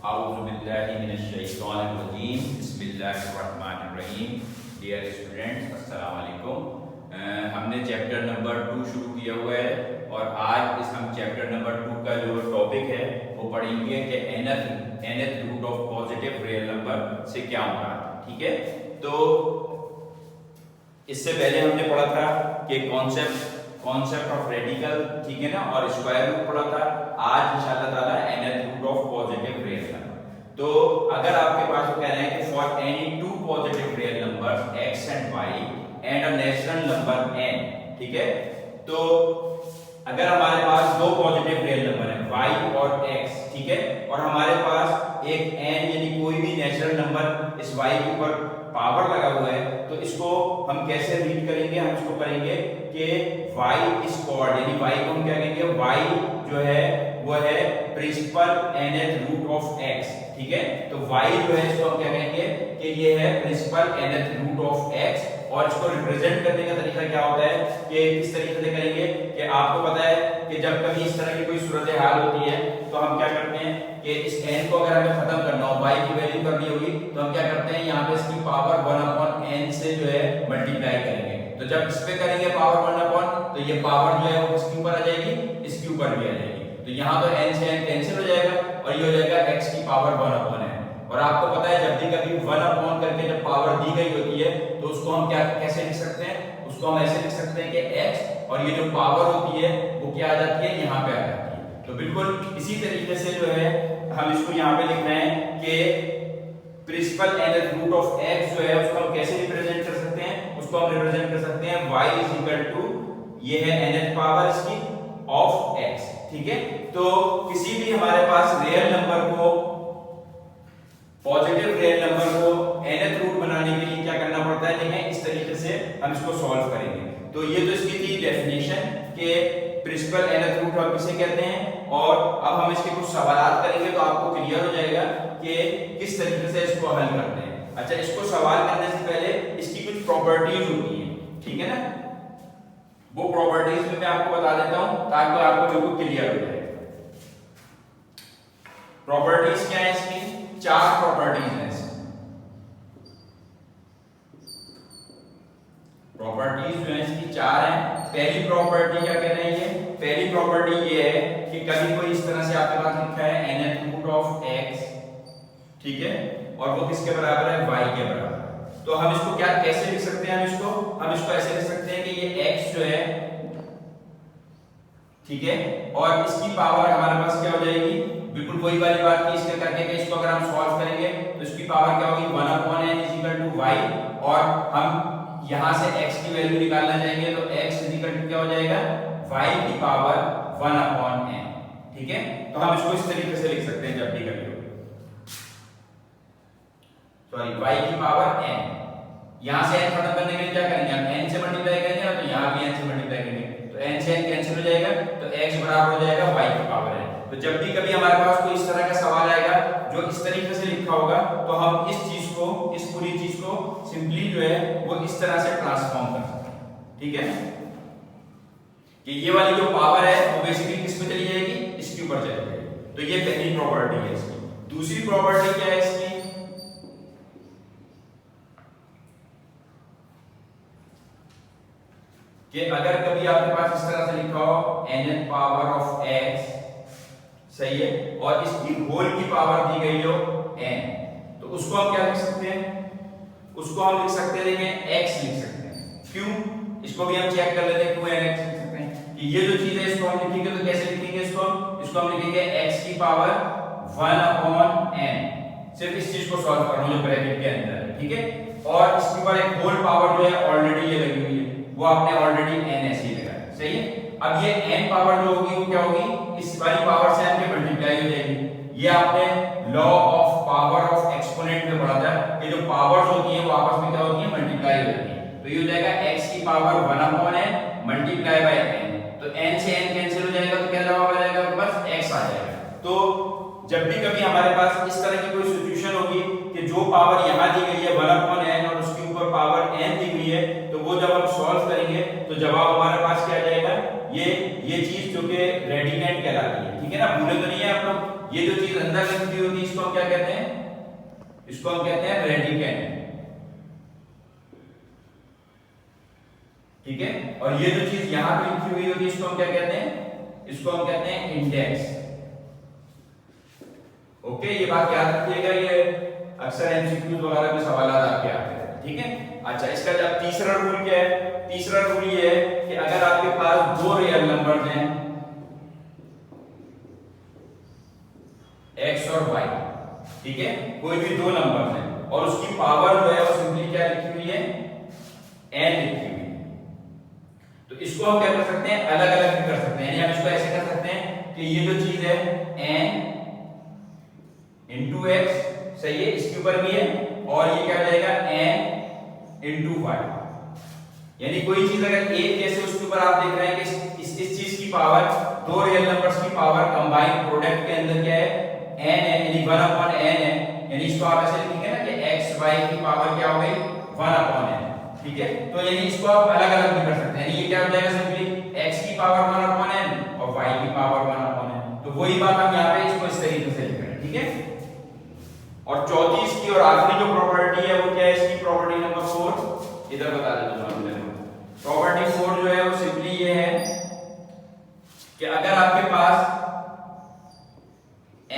औज़ुबिल्लाहिमिनश्शैतानिर्रजीम बिस्मिल्लाहिर्रहमानिर्रहीम। Dear students, अस्सलाम वालेकुम। हमने चैप्टर नंबर 2 शुरू किया हुआ है और आज हम चैप्टर नंबर 2 का जो टॉपिक है वो पढ़ेंगे कि nth root of positive real number से क्या मुराद है। ठीक है, तो इससे पहले हमने पढ़ा था कि कॉन्सेप्ट ऑफ रेडिकल, ठीक है ना, और स्क्वायर रूट पढ़ा था। आज इंशाअल्लाह ताला nth root of positive real number. तो अगर आपके पास वो कह रहे हैं कि for any two positive real numbers x and y and a natural number n, ठीक है, तो अगर हमारे पास दो पॉजिटिव रियल नंबर है y और x, ठीक है, और हमारे पास एक n यानी कोई भी नेचुरल नंबर इस y के ऊपर पावर लगा हुआ है, तो इसको हम कैसे रीड करेंगे? हम इसको करेंगे कि y इज कॉल्ड, यानी y को हम क्या कहेंगे, y जो है वो है principal nth root of x, ठीक है। तो y जो है इसको हम क्या कहेंगे कि ये है principal nth root of x। और इसको रिप्रेजेंट करने का तरीका क्या होता है कि किस तरीके से करेंगे कि आपको पता है कि जब कभी इस तरह की कोई सूरत हाल होती है तो हम क्या करते हैं कि इस n को अगर हमें खत्म करना हो, y की वैल्यू करनी होगी, तो हम क्या करते हैं, यहाँ पे इसकी पावर 1/n से जो है मल्टीप्लाई करेंगे। तो जब इस पे करेंगे पावर 1/, तो ये पावर जो है वो किसके ऊपर आ जाएगी, इसके ऊपर भी आ जाएगी। तो यहाँ तो n से n कैंसिल हो जाएगा और ये हो जाएगा x की पावर 1/n। और आपको पता है जब भी कभी 1/, करके जब पावर दी गई होती है तो उसको हम क्या कैसे लिख सकते हैं, उसको हम ऐसे लिख सकते हैं कि x और ये जो पावर होती है वो क्या आ जाती है, यहाँ पे आ जाती है। तो बिल्कुल इसी तरीके से जो है हम इसको यहाँ पे लिख रहे हैं कि principal nth root of x जो है उसको हम कैसे रिप्रेजेंट कर सकते हैं, उसको हम रिप्रेजेंट कर सकते हैं y इज इक्वल टू, ये है nth पावर इसकी ऑफ x, ठीक है। तो किसी भी हमारे पास रियल नंबर को, पॉजिटिव रियल नंबर को nth रूट बनाने के लिए क्या करना पड़ता है, देखें इस तरीके से हम इसको सॉल्व करेंगे। तो ये तो इसकी थी डेफिनेशन कि प्रिंसिपल nth रूट हम किसे कहते हैं, और अब हम इसके कुछ सवालात करेंगे तो आपको क्लियर हो जाएगा कि किस तरीके से इसको हल करते हैं। अच्छा, इसको सवाल करने से पहले इसकी कुछ प्रॉपर्टीज होती हैं, ठीक है ना, वो प्रॉपर्टीज में मैं आपको बता देता हूं ताकि आपको बिल्कुल क्लियर हो जाए। प्रॉपर्टीज क्या है इसकी? 4 प्रॉपर्टीज हैं इसकी। प्रॉपर्टीज जो है इसकी 4 हैं। पहली प्रॉपर्टी क्या कह रहे हैं ये? पहली प्रॉपर्टी ये है कि कभी कोई इस तरह से आपके पास लिखा है nth रूट ऑफ x, ठीक है, और वो किसके बराबर है, y के बराबर। तो हम इसको क्या कैसे लिख सकते हैं, हम इसको ऐसे लिख सकते हैं कि ये x जो है, ठीक है, और इसकी पावर हमारे पास क्या हो जाएगी, बिल्कुल वही वाली बात की इसके करके कि इसको अगर हम सॉल्व करेंगे तो इसकी पावर क्या होगी, 1/n is equal to y, और हम यहां से x की वैल्यू निकालना चाहेंगे तो x इज इक्वल टू क्या हो जाएगा, y की पावर 1/n, ठीक है। तो हम इसको इस तरीके से लिख सकते हैं जब भी कभी सॉरी y की पावर n, यहां से n खत्म करने के लिए क्या करेंगे, हम n से मल्टीप्लाई करेंगे ना, तो यहां भी n से मल्टीप्लाई करेंगे, तो n से n कैंसिल हो जाएगा, तो x बराबर हो जाएगा y की पावर n। तो जब भी कभी हमारे पास कोई इस तरह का सवाल आएगा जो इस तरीके से लिखा होगा, तो हम इस चीज को, इस पूरी चीज को सिंपली जो है वो इस तरह से ट्रांसफॉर्म कर सकते हैं, ठीक है, कि ये वाली जो पावर है वो बेसिकली किस पे चली जाएगी, इसके ऊपर चली जाएगी। तो ये पहली प्रॉपर्टी है इसकी। दूसरी प्रॉपर्टी क्या है इसकी, कि अगर कभी आपके पास इस तरह से लिखा हो nth पावर ऑफ x, सही है, और इसकी होल की पावर दी गई हो n, तो उसको हम क्या लिख सकते हैं, उसको हम लिख सकते हैं, देखें x लिख सकते हैं। क्यों? इसको भी हम चेक कर लेते हैं, क्यों n x लिख सकते हैं कि ये जो चीज है इसको हम लिखेंगे तो कैसे लिखेंगे, इसको हम लिखेंगे x की पावर 1/n। सिर्फ इस चीज को सॉल्व करना जो ब्रैकेट के अंदर है, ठीक है, और इसके ऊपर एक होल पावर जो है ऑलरेडी ये लगी हुई है, वो आपने ऑलरेडी n ऐसे ही लगा, सही है। अब ये n पावर जो होगी वो क्या होगी, इस वाली पावर से n के मल्टीप्लाई हो जाएगी। ये आपने law of power of exponent में पढ़ा था कि जो पावर्स होती हैं वो आपस में क्या होती हैं, मल्टीप्लाई हो जाती हैं। तो ये हो जाएगा x की power 1/n multiply by n, तो n से n कैंसिल हो जाएगा, तो क्या जवाब आ जाएगा, बस x आ जाएगा। तो जब भी कभी हमारे पास इस तरह की कोई सिचुएशन होगी कि जो पावर यहां दी गई है 1/n और उसके ऊपर पावर n दी गई है, तो वो जब हम सॉल्व करेंगे तो जवाब हमारे पास क्या आ जाएगा, ये चीज जो कि रेडिकेंट कहलाती है, ठीक है ना, भूले तो नहीं है आप लोग। ये जो चीज अंदर लिखी होती है इसको हम क्या कहते हैं, इसको हम कहते हैं रेडिकेंड, ठीक है। और ये जो चीज यहां पे लिखी हुई होती है इसको हम क्या कहते हैं, इसको हम कहते हैं इंडेक्स। ओके, ये बात याद रखिएगा, ये अक्सर एमसीक्यूज वगैरह में सवाल आपके आते हैं, ठीक है। अच्छा, इसका जब तीसरा रूल क्या है, तीसरा रूल ये है कि अगर आपके पास दो रियल नंबर्स हैं x और y, ठीक है, कोई भी दो नंबर्स हैं और उसकी पावर जो है वो सिंपली क्या लिखी हुई है, n लिखी हुई है, तो इसको हम क्या कर सकते हैं, अलग अलग भी कर सकते हैं। यानी हम इसको ऐसे कर सकते हैं कि ये जो चीज है n इंटू x, सही है, इसके ऊपर भी है, और ये क्या हो जाएगा n इंटू y। यानी कोई चीज अगर एक जैसे उसके ऊपर आप देख रहे हैं कि इस चीज की पावर, दो रियल नंबर्स की पावर कंबाइंड प्रोडक्ट के अंदर क्या है, n है, यानी 1/n है। यानी इसको आप ऐसे लिखेंगे ना कि x y की पावर क्या हो गई, 1/n, ठीक है। तो यानी इसको आप अलग अलग भी कर सकते हैं। यानी ये क्या हो जाएगा, सिंपली x की पावर 1/n और y की पावर 1/n। तो वही बात हम यहाँ पे इसको इस तरीके से लिख रहे हैं, ठीक है। और चौथी इसकी और आखिरी जो प्रॉपर्टी है वो क्या है, इसकी प्रॉपर्टी नंबर 4 इधर बता देता हूं मैं। प्रॉपर्टी 4 जो है वो सिंपली ये है कि अगर आपके पास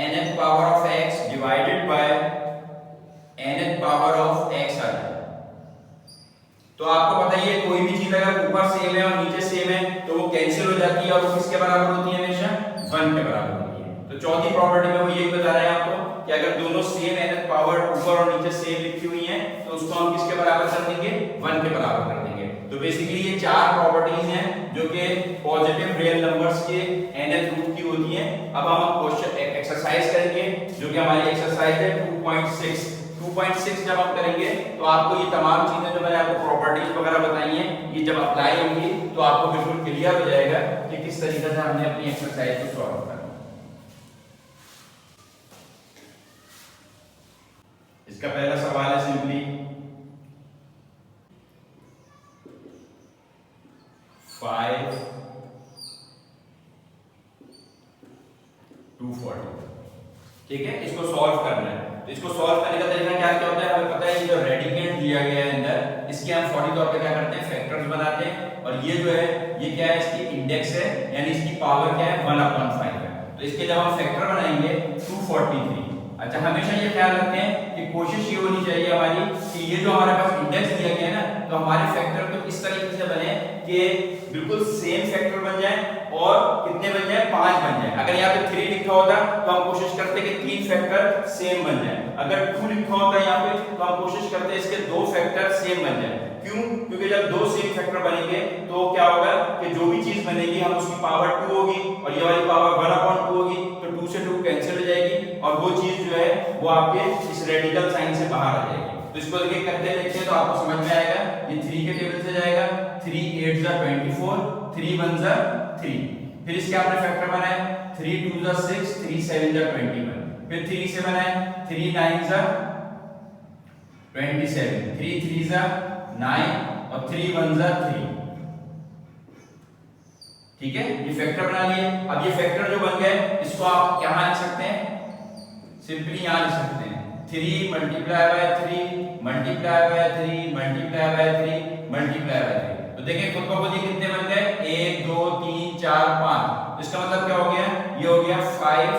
nth power of x divided by nth power of x आ जाए, तो आपको पता ही है कोई भी चीज अगर ऊपर सेम है और नीचे सेम है तो वो कैंसिल हो जाती है और वो किसके बराबर होती है, हमेशा 1 के बराबर होती है। तो चौथी प्रॉपर्टी में वो यही बता रहे हैं आपको कि अगर दोनों सेम nth पावर ऊपर और नीचे सेम लिखी हुई हैं तो उसको हम किसके बराबर कर देंगे, 1 के बराबर कर देंगे। तो बेसिकली ये चार प्रॉपर्टीज हैं जो कि पॉजिटिव रियल नंबर्स के nth रूट की होती हैं। अब हम क्वेश्चन एक्सरसाइज करेंगे जो कि हमारी एक्सरसाइज है 2.6 जब हम करेंगे तो आपको ये तमाम चीजें जो मैंने आपको प्रॉपर्टीज वगैरह बताई हैं ये जब अप्लाई होंगी तो आपको बिल्कुल क्लियर हो जाएगा कि किस तरीके से हमने अपनी एक्सरसाइज को सॉल्व करना। इसका पहला सवाल है सिंपली 5 240, ठीक है। इसको सॉल्व करना है, तो इसको सॉल्व करने का तरीका क्या क्या होता है, हमें पता है ये जो रेडिकेंड दिया गया है अंदर, इसके हम फौरी तौर पे क्या करते हैं, फैक्टर्स बनाते हैं। और ये जो है ये क्या है, इसकी इंडेक्स है, यानी इसकी पावर क्या है, 1/5 है। तो इसके जब हम फैक्टर बनाएंगे 243। अच्छा, हमेशा ये ख्याल रखते हैं कि कोशिश ये होनी चाहिए हमारी कि ये जो हमारे पास इंडेक्स दिया गया है ना, तो हमारे फैक्टर तो इस तरीके से बने कि बिल्कुल सेम फैक्टर बन जाए और कितने बन जाए, 5 बन जाए। अगर यहाँ पे 3 लिखा होता तो हम कोशिश करते कि 3 फैक्टर सेम बन जाए। अगर 2 लिखा होता यहाँ पे तो हम कोशिश करते इसके 2 फैक्टर सेम बन जाए। क्यों? क्योंकि जब 2 सेम फैक्टर बनेंगे तो क्या होगा कि जो भी चीज बनेगी हम उसकी पावर 2 होगी और ये वाली पावर 1/2 होगी, तो 2 से 2 कैंसिल हो जाएगी और वो चीज जो है वो आपके इस रेडिकल साइन से बाहर आ जाएगी। तो इसको देखिए करते देखिए तो आपको समझ में आएगा। ये 3 के टेबल से जाएगा, 3 8 जा 24, 3 1 जा 3, फिर इसके आपने फैक्टर बनाए 3 2 जा 6, 3 7 जा 21, फिर 3 से बनाए 3 9 जा 27, 3 3 जा 9 और 3 1 जा 3, ठीक है। ये फैक्टर बना लिए। अब ये फैक्टर जो बन गए इसको आप यहां लिख सकते हैं, सिंपली यहां लिख सकते हैं 3 multiply by 3 multiply by 3 multiply by 3 multiply by 3। तो देखिए खुद को खुद ही कितने बन गए, 1 2 3 4 5। इसका मतलब क्या हो गया, ये हो गया 5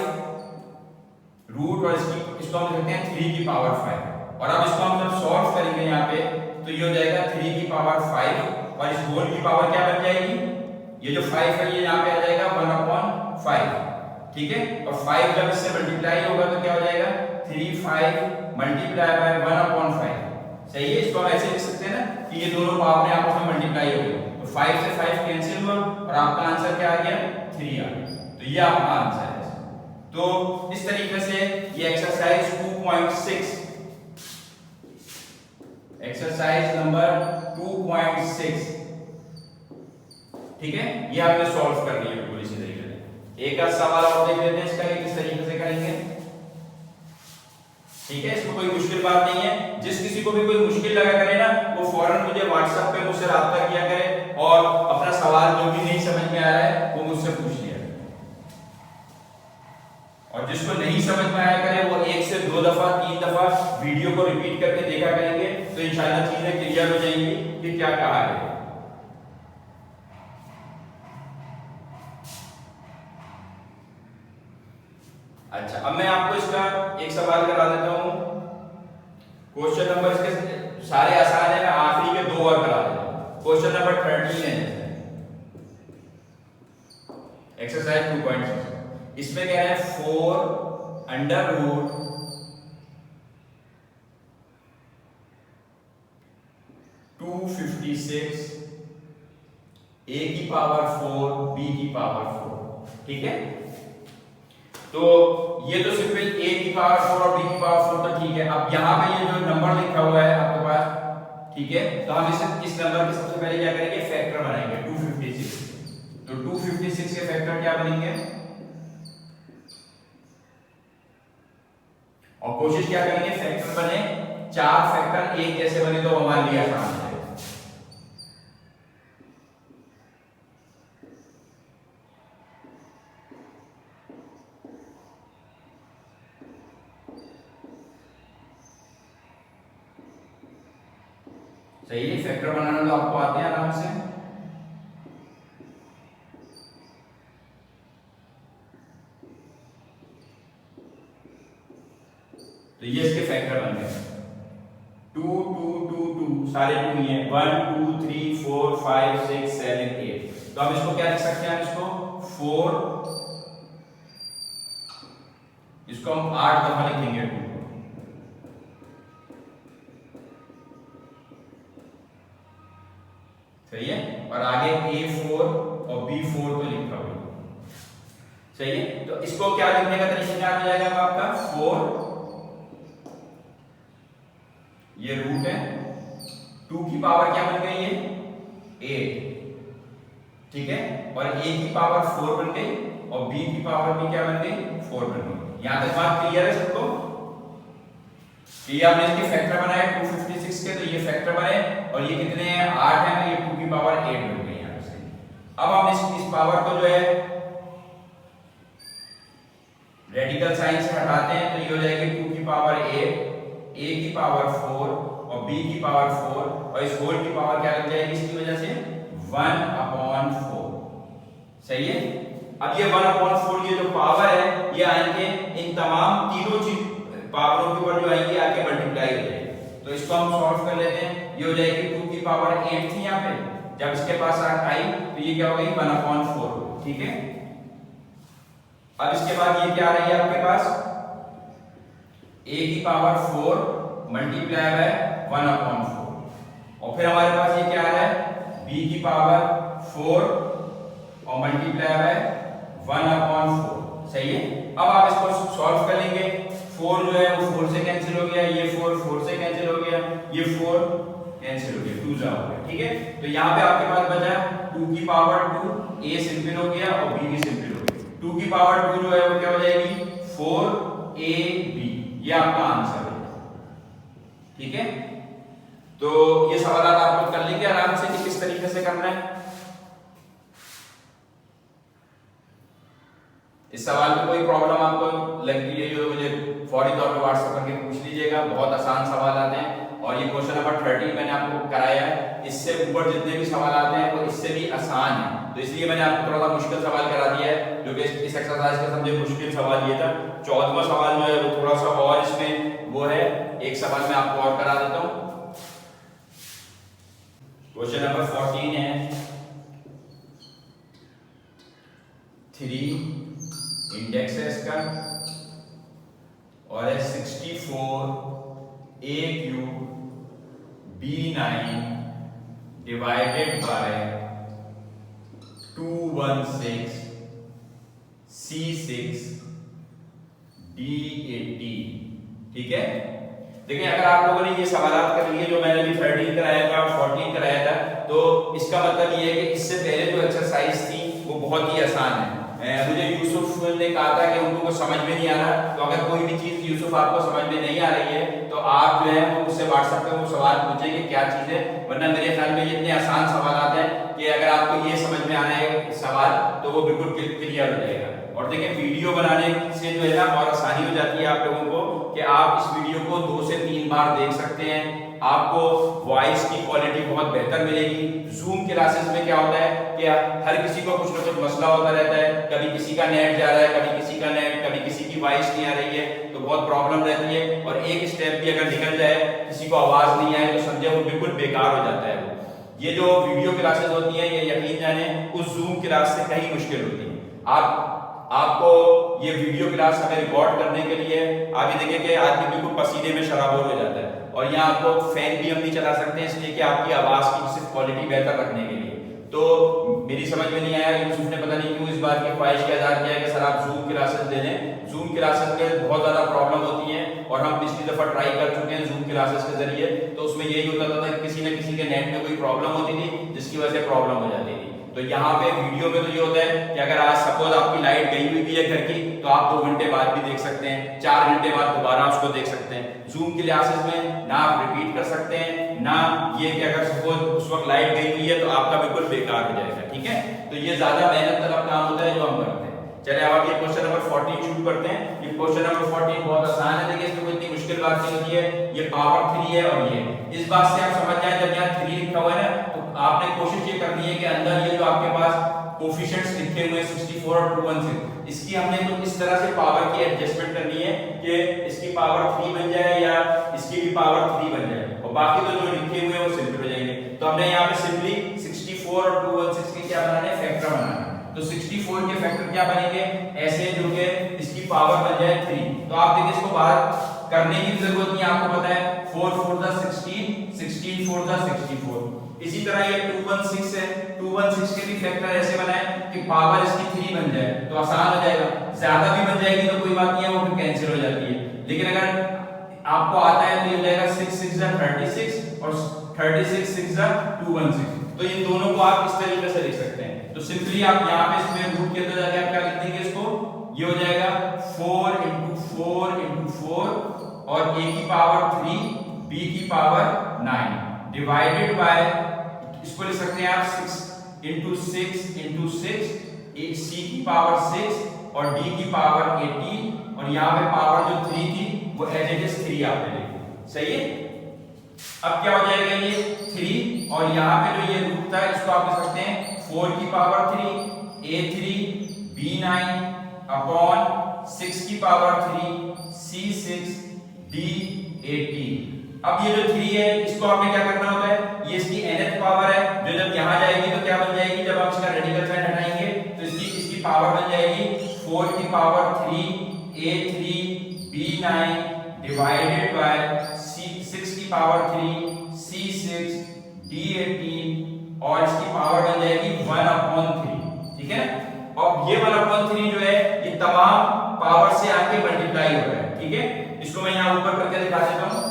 रूट और इसको हम लिखते हैं 3 की पावर 5। और अब इसको हम जब सॉल्व करेंगे यहाँ पे तो ये हो जाएगा 3 की पावर 5 और इस होल की पावर क्या बन जाएगी, ये जो 5 है ये यहाँ पे आ जाएगा 1/5, ठीक है। और 5 जब इससे मल्टीप्लाई होगा तो क्या हो जाएगा 3 5 मल्टीप्लाई बाय 1/5, सही है। इसको हम ऐसे लिख सकते हैं ना कि ये दोनों पावर में आपस में मल्टीप्लाई हो गए तो 5 से 5 कैंसिल हुआ और आपका आंसर क्या आ गया, 3 आ गया। तो ये आपका आंसर है। तो इस तरीके से ये एक्सरसाइज 2.6, एक्सरसाइज नंबर 2.6, ठीक है, ये आपने सॉल्व कर लिया बिल्कुल इसी तरीके से। एक आध सवाल और देख लेते हैं इसका कि किस तरीके से करेंगे, ठीक है। इसमें कोई मुश्किल बात नहीं है। जिस किसी को भी कोई मुश्किल लगा करे ना वो फौरन मुझे व्हाट्सएप पे मुझसे राब्ता किया करे और अपना सवाल जो भी नहीं समझ में आ रहा है वो मुझसे पूछ लिया। और जिसको नहीं समझ में आया करे वो 1 से 2 दफा 3 दफा वीडियो को रिपीट करके देखा करेंगे, तो इंशाल्लाह चीजें क्लियर हो जाएंगी कि क्या कहा है। अच्छा, अब मैं आपको इसका एक सवाल करा देता हूं। क्वेश्चन नंबर, इसके सारे आसान है, मैं आखिरी के 2 और करा देता हूं। क्वेश्चन नंबर 13 है, एक्सरसाइज 2.6। इसमें क्या है, 4 अंडर रूट 256 a की पावर 4 b की पावर 4, ठीक है। तो ये तो सिर्फ a की पावर 4 और b की पावर 4 तो ठीक है। अब यहाँ पे ये जो नंबर लिखा हुआ है आपके पास, ठीक है, तो हम इस नंबर के सबसे पहले क्या करेंगे, फैक्टर बनाएंगे 256। तो 256 के फैक्टर क्या बनेंगे, और कोशिश क्या करेंगे फैक्टर बने 4 फैक्टर एक जैसे बने तो हमारे लिए आसान है। सही है, फैक्टर बनाना तो आपको आते हैं आराम से। तो ये इसके फैक्टर बन गए 2 2 2 2, सारे 2 ही हैं, 1 2 3 4 5 6 7 8। तो हम इसको क्या लिख सकते हैं, इसको 4, इसको हम 8 दफा लिखेंगे 2। सही है, और आगे A4 और B4 तो लिखा हुआ है। सही है, तो इसको क्या लिखने का तरीका क्या हो जाएगा आपका, 4, ये रूट है, 2 की पावर क्या बन गई है 8, ठीक है, और a की पावर 4 बन गई और b की पावर भी क्या बन गई 4 बन गई। यहां तक बात क्लियर है सबको? ये आपने इसके फैक्टर बनाए 256 के, तो ये फैक्टर बने और ये कितने हैं 8 है, तो ये 2 की पावर 8 बन गई यहां से। अब हम इस पावर को जो है रेडिकल साइन से हटाते हैं, तो ये हो जाएगी 2 की पावर 8, a की पावर 4 और b की पावर 4, और इस होल की पावर क्या लग जाएगी इसकी वजह से 1/4। सही है, अब ये 1/4 ये जो पावर है ये आएंगे इन तमाम तीनों चीज पावरों के ऊपर जो आएंगे आके मल्टीप्लाई हो जाएगी। तो इसको हम सॉल्व कर लेते हैं, ये हो जाएगी 2 की पावर 8 थी यहाँ पे, जब इसके पास आई तो ये क्या हो गई 1/4, ठीक है। अब इसके बाद ये क्या आ रही है आपके पास, a की पावर 4 मल्टीप्लाई है 1/4, और फिर हमारे पास ये क्या है b की पावर 4 और मल्टीप्लाई है 1/4। सही है, अब आप इसको सॉल्व कर लेंगे, 4 जो है वो 4 से कैंसिल हो गया, ये 4 से कैंसिल हो गया, ये 4 कैंसिल हो गया, 2 जा हो गया, ठीक है। तो यहाँ पे आपके पास बचा 2 की पावर 2, a सिंपल हो गया और b भी सिंपल हो गया। 2 की पावर 2 जो है वो क्या हो जाएगी 4ab, ये आपका आंसर है, ठीक है। तो ये सवाल आप लोग कर लेंगे आराम से कि किस तरीके से करना है। इस सवाल में कोई प्रॉब्लम आपको लगती है जो मुझे फौरी तौर पे व्हाट्सएप करके पूछ लीजिएगा, बहुत आसान सवाल आते हैं। और ये क्वेश्चन नंबर 13 मैंने आपको कराया है, इससे ऊपर जितने भी सवाल आते हैं वो इससे भी आसान है, तो इसलिए मैंने आपको थोड़ा सा मुश्किल सवाल करा दिया है, जो कि इस एक्सरसाइज का सबसे मुश्किल सवाल ये था। 14वां सवाल जो है वो थोड़ा सा और इसमें वो है, एक सवाल मैं आपको और करा देता हूं। क्वेश्चन नंबर 14 है 3 इंडेक्स है इसका और है 64 a cube b9 divided by 216 c6 d80, ठीक है। देखिए अगर आप लोगों ने ये सवालात कर लिए जो मैंने अभी 13 कराया था 14 कराया था, तो इसका मतलब ये है कि इससे पहले जो एक्सरसाइज थी वो बहुत ही आसान है। मुझे यूसुफ ने कहा था कि उनको कुछ समझ में नहीं आ रहा, तो अगर कोई भी चीज यूसुफ आपको समझ में नहीं आ रही है तो आप जो है वो मुझसे व्हाट्सएप पे वो सवाल पूछें कि क्या चीज है, वरना मेरे ख्याल में ये इतने आसान सवाल आते हैं कि अगर आपको ये समझ में आ रहा है सवाल तो वो बिल्कुल क्लियर हो जाएगा। और देखिए वीडियो बनाने से जो है ना और आसानी हो जाती है आप लोगों को कि आप इस वीडियो को 2 से 3 बार देख सकते हैं, आपको वॉइस की क्वालिटी बहुत बेहतर मिलेगी। जूम क्लासेस में क्या होता है कि हर किसी को कुछ ना कुछ मसला होता रहता है, कभी किसी का नेट जा रहा है, कभी किसी का नेट, कभी किसी की वॉइस नहीं आ रही है, तो बहुत प्रॉब्लम रहती है। और एक स्टेप भी अगर निकल जाए, किसी को आवाज नहीं आए, तो समझे वो बिल्कुल बेकार हो जाता है। वो ये जो वीडियो क्लासेस होती हैं, ये यकीन जाने उस जूम क्लास से कहीं मुश्किल होती है। आपको ये वीडियो क्लास हमें रिकॉर्ड करने के लिए आप ये देखिए कि आदमी बिल्कुल पसीने में शराबोर हो जाता है, और यहाँ आपको फैन भी हम नहीं चला सकते हैं, इसलिए कि आपकी आवाज की सिर्फ क्वालिटी बेहतर रखने के लिए। तो मेरी समझ में नहीं आया, यूसुफ ने पता नहीं क्यों इस बात की ख्वाहिश का इज़हार किया कि सर आप जूम क्लासेस दे दें। जूम क्लासेस में बहुत ज़्यादा प्रॉब्लम होती है, और हम पिछली दफ़ा ट्राई कर चुके हैं जूम क्लासेस के जरिए, तो उसमें यही होता था कि किसी न किसी के नेट में कोई प्रॉब्लम होती थी, जिसकी वजह से प्रॉब्लम हो जाती थी। तो यहाँ पे वीडियो में तो ये होता है कि अगर आज सपोज आपकी लाइट गई हुई भी है घर की, तो आप 2 घंटे बाद भी देख सकते हैं, 4 घंटे बाद दोबारा उसको देख सकते हैं। जूम क्लासेस में ना आप रिपीट कर सकते हैं, ना ये कि अगर सपोज उस वक्त लाइट गई हुई है तो आपका बिल्कुल बेकार हो जाएगा। ठीक है, तो ये ज्यादा मेहनत तलब काम होता है जो हम करते हैं। चलिए अब आप ये क्वेश्चन नंबर 14 शुरू करते हैं। ये क्वेश्चन नंबर 14 बहुत आसान है, देखिए इसमें कोई इतनी मुश्किल बात नहीं होती है। ये पावर 3 है, और ये इस बात से आप समझ जाए, जब यहाँ 3 लिखा हुआ है ना, तो आपने कोशिश ये करनी है कि अंदर ये जो आपके पास कोफिशिएंट्स लिखे हुए हैं 64 और 216, इसकी हमने तो इस तरह से पावर की एडजस्टमेंट करनी है कि इसकी पावर 3 बन जाए या इसकी भी पावर 3 बन जाए, और बाकी तो जो लिखे हुए हैं वो सिंपल हो जाएंगे। तो हमने यहाँ पे सिंपली 64 और 216 के क्या बनाने हैं, फैक्टर बनाना है। तो 64 के फैक्टर क्या बनेंगे, ऐसे जो कि इसकी पावर बन जाए 3। तो आप देखिए इसको बाहर करने की जरूरत नहीं, आपको पता है 4 4 दा 16, 16 4 दा 64। इसी तरह ये 216 है, 216 के भी फैक्टर ऐसे बनाए कि पावर इसकी 3 बन जाए, तो आसान हो जाएगा। ज्यादा भी बन जाएगी तो कोई बात नहीं है, वो फिर कैंसिल हो जाती है। लेकिन अगर आपको आता है तो ये हो जाएगा 6 6 जा 36 और 36 6 जा 216। तो इन दोनों को आप इस तरीके से लिख सकते हैं। तो सिंपली आप यहाँ पे इसमें रूट के अंदर जाके आप क्या लिख देंगे, इसको ये हो जाएगा 4 × 4 × 4 और a की पावर 3 b की पावर 9 डिवाइडेड बाय, इसको लिख सकते हैं आप 6 × 6 × 6, c की पावर 6 और d की पावर 18, और यहाँ पे पावर जो 3 थी वो एज इट इज 3 आपने लिखी। सही है, अब क्या हो जाएगा ये 3, और यहाँ पे जो ये रूट था इसको आप लिख सकते हैं 4 की पावर 3 a3 b9 अपॉन 6 की पावर 3 c6 d18। अब ये जो 3 है इसको आपने क्या करना होता है, ये इसकी nth पावर है, जो जब यहाँ जाएगी तो क्या बन जाएगी, जब आप इसका रेडिकल साइन हटाएंगे तो इसकी पावर बन जाएगी 4 की power 3 a3 b9 divided by 6 की पावर 3 c6 d18, और इसकी पावर बन जाएगी 1/3। ठीक है, और ये 1/3 जो है ये तमाम पावर से आके मल्टीप्लाई हो रहा है। ठीक है, इसको मैं यहाँ ऊपर करके दिखा देता हूँ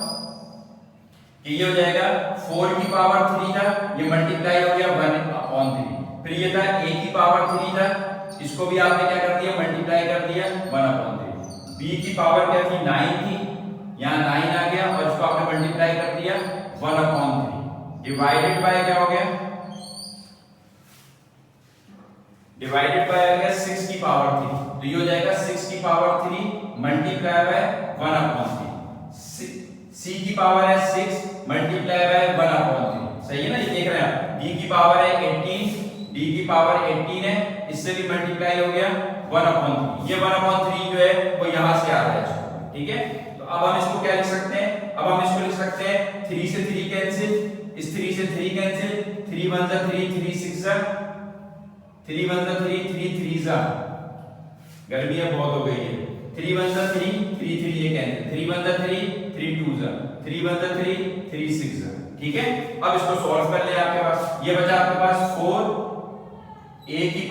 कि ये हो जाएगा 4 की पावर 3 था, ये मल्टीप्लाई हो गया 1/3। फिर ये था a की पावर 3 था, इसको भी आपने क्या कर दिया, मल्टीप्लाई कर दिया 1/3। b की पावर क्या थी, 9 थी, यहाँ 9 आ गया, और इसको आपने मल्टीप्लाई कर दिया 1/3 डिवाइडेड बाय क्या हो गया, डिवाइडेड बाय आ गया 6 की पावर 3। तो ये हो जाएगा 6 की पावर 3 मल्टीप्लाई बाय 1/3। c की पावर है 6 मल्टीप्लाई बाय 1/3। सही है ना, ये देख रहे हैं आप, d की पावर है 18, d की पावर 18 है, इससे भी मल्टीप्लाई हो गया 1/3। ये 1/3 जो है वो यहां से आ रहा है। ठीक है, तो अब हम इसको क्या लिख सकते हैं, अब हम इसको लिख सकते हैं 3 से 3 कैंसिल, इस 3 से 3 कैंसिल, 3 1 जा 3, 3 6 जा 3 1 जा 3, 3 3 जा, गर्मियां बहुत हो गई है, 3 1 जा 3, 3 3 ये कैंसिल, 3 1 जा 3, 3 2 जा 3 1 जा 3, 3 6 जा। ठीक है, अब इसको सॉल्व कर ले, आपके पास ये बचा आपके पास 4, a की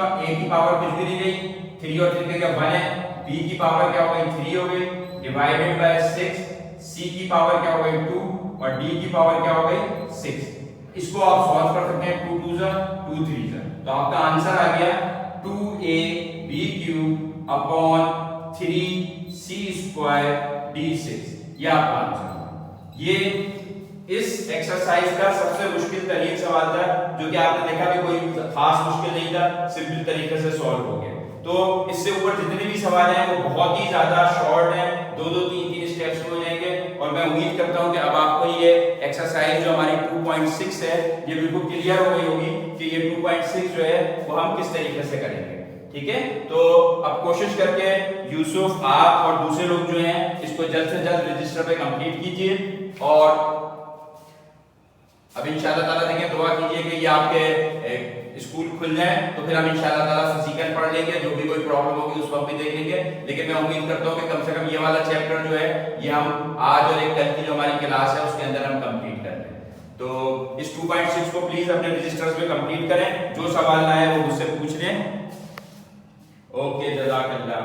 पावर कुछ भी नहीं रही, 3 और 3 का 1 है, b की पावर क्या हो गई 3 हो गई, डिवाइडेड बाय 6, c की पावर क्या हो गई 2, और d की पावर क्या हो गई 6। इसको आप सॉल्व कर सकते हैं, 2 2 जा 2 3 जा, तो आपका आंसर आ गया 2ab³ अपॉन 3c² d6। ये आपका आंसर। ये इस एक्सरसाइज का सबसे मुश्किल तरीन सवाल था, जो कि आपने देखा भी कोई खास मुश्किल नहीं था, सिंपल तरीके से सॉल्व हो गया। तो इससे ऊपर जितने भी सवाल हैं वो बहुत ही ज्यादा शॉर्ट हैं, 2-2 3-3 स्टेप्स में हो जाएंगे। और मैं उम्मीद करता हूं कि अब आपको ये एक्सरसाइज जो हमारी 2.6 है ये बिल्कुल क्लियर हो गई होगी कि ये 2.6 जो है वो हम किस तरीके से करेंगे। ठीक है, तो अब कोशिश करके यूसुफ, आप और दूसरे लोग जो हैं इसको जल्द से जल्द रजिस्टर पे कंप्लीट कीजिए। और अब इंशाल्लाह ताला देखिए, दुआ कीजिए कि ये आपके स्कूल खुल जाए तो फिर हम इंशाल्लाह ताला फिजिकल पढ़ लेंगे, जो भी कोई प्रॉब्लम होगी उस वक्त भी देख लेंगे। लेकिन मैं उम्मीद करता हूँ कि कम से कम ये वाला चैप्टर जो है ये हम आज और एक कल की जो हमारी क्लास है उसके अंदर हम कंप्लीट कर लें। तो इस 2.6 को प्लीज अपने रजिस्टर्स में कंप्लीट करें, जो सवाल ना है वो मुझसे पूछ लें। ओके, जज़ाकल्लाह।